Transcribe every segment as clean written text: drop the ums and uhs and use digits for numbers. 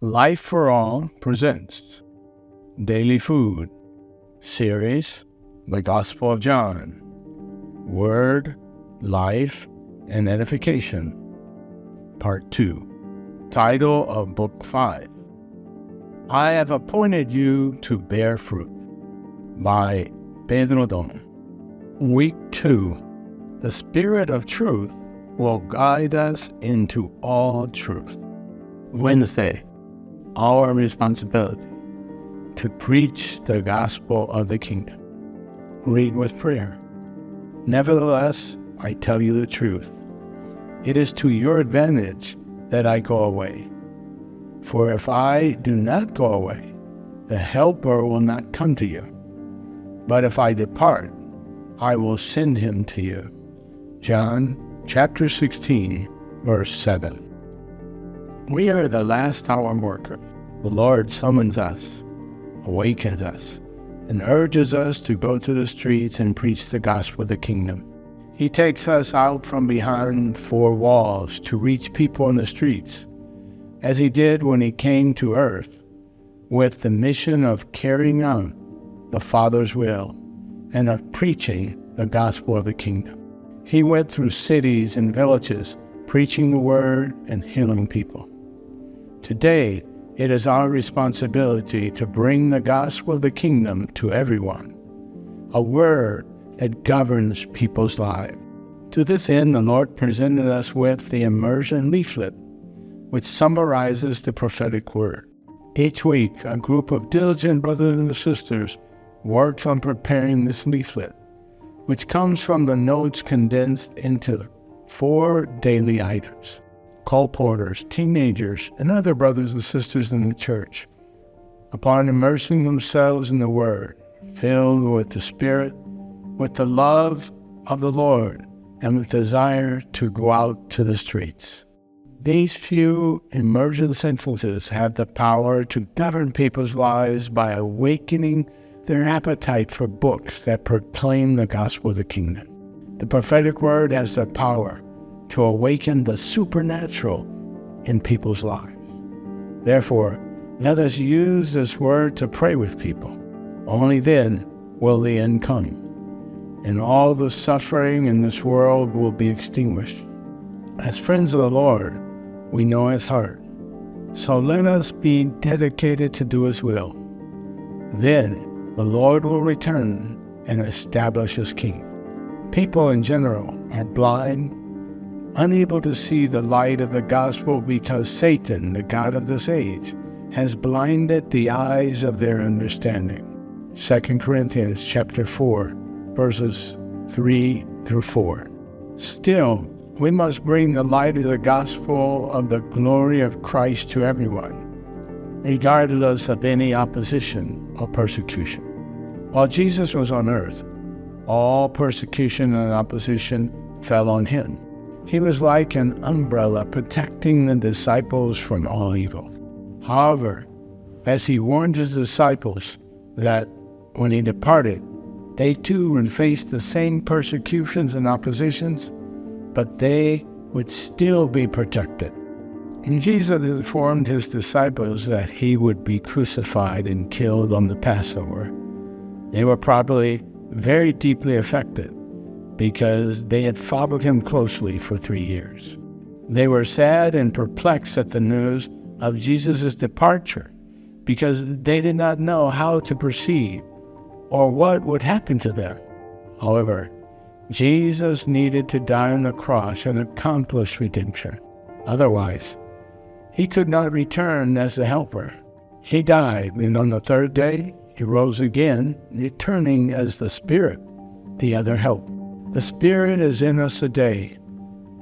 Life for All presents Daily Food Series, The Gospel of John, Word, Life, and Edification, Part 2. Title of Book 5, I Have Appointed You to Bear Fruit, by Pedro. Week 2. The Spirit of Truth will guide us into all truth. Wednesday. Our responsibility to preach the gospel of the kingdom. Read with prayer. Nevertheless, I tell you the truth. It is to your advantage that I go away. For if I do not go away, the Helper will not come to you. But if I depart, I will send him to you. John chapter 16, verse 7. We are the last hour workers. The Lord summons us, awakens us, and urges us to go to the streets and preach the gospel of the kingdom. He takes us out from behind four walls to reach people in the streets, as he did when he came to earth, with the mission of carrying out the Father's will and of preaching the gospel of the kingdom. He went through cities and villages, preaching the word and healing people. Today, it is our responsibility to bring the gospel of the kingdom to everyone, a word that governs people's lives. To this end, the Lord presented us with the immersion leaflet, which summarizes the prophetic word. Each week, a group of diligent brothers and sisters works on preparing this leaflet, which comes from the notes condensed into 4 daily items. Colporteurs, teenagers, and other brothers and sisters in the church, upon immersing themselves in the Word, filled with the Spirit, with the love of the Lord, and with desire to go out to the streets. These few immersion sentences have the power to govern people's lives by awakening their appetite for books that proclaim the gospel of the kingdom. The prophetic word has the power to awaken the supernatural in people's lives. Therefore, let us use this word to pray with people. Only then will the end come, and all the suffering in this world will be extinguished. As friends of the Lord, we know his heart, so let us be dedicated to do his will. Then the Lord will return and establish his kingdom. People in general are blind, unable to see the light of the gospel because Satan, the god of this age, has blinded the eyes of their understanding. 2 Corinthians chapter 4, verses 3 through 4. Still, we must bring the light of the gospel of the glory of Christ to everyone, regardless of any opposition or persecution. While Jesus was on earth, all persecution and opposition fell on him. He was like an umbrella protecting the disciples from all evil. However, as he warned his disciples that when he departed, they too would face the same persecutions and oppositions, but they would still be protected. And Jesus informed his disciples that he would be crucified and killed on the Passover. They were probably very deeply affected, because they had followed him closely for 3 years. They were sad and perplexed at the news of Jesus' departure, because they did not know how to proceed or what would happen to them. However, Jesus needed to die on the cross and accomplish redemption. Otherwise, he could not return as the helper. He died, and on the 3rd day, he rose again, returning as the Spirit, the other help. The Spirit is in us today,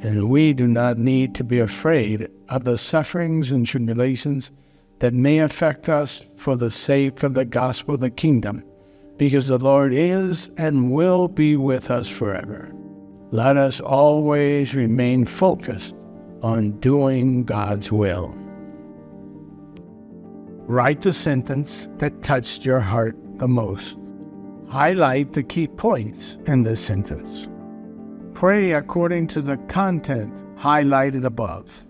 and we do not need to be afraid of the sufferings and tribulations that may affect us for the sake of the gospel of the kingdom, because the Lord is and will be with us forever. Let us always remain focused on doing God's will. Write the sentence that touched your heart the most. Highlight the key points in this sentence. Pray according to the content highlighted above.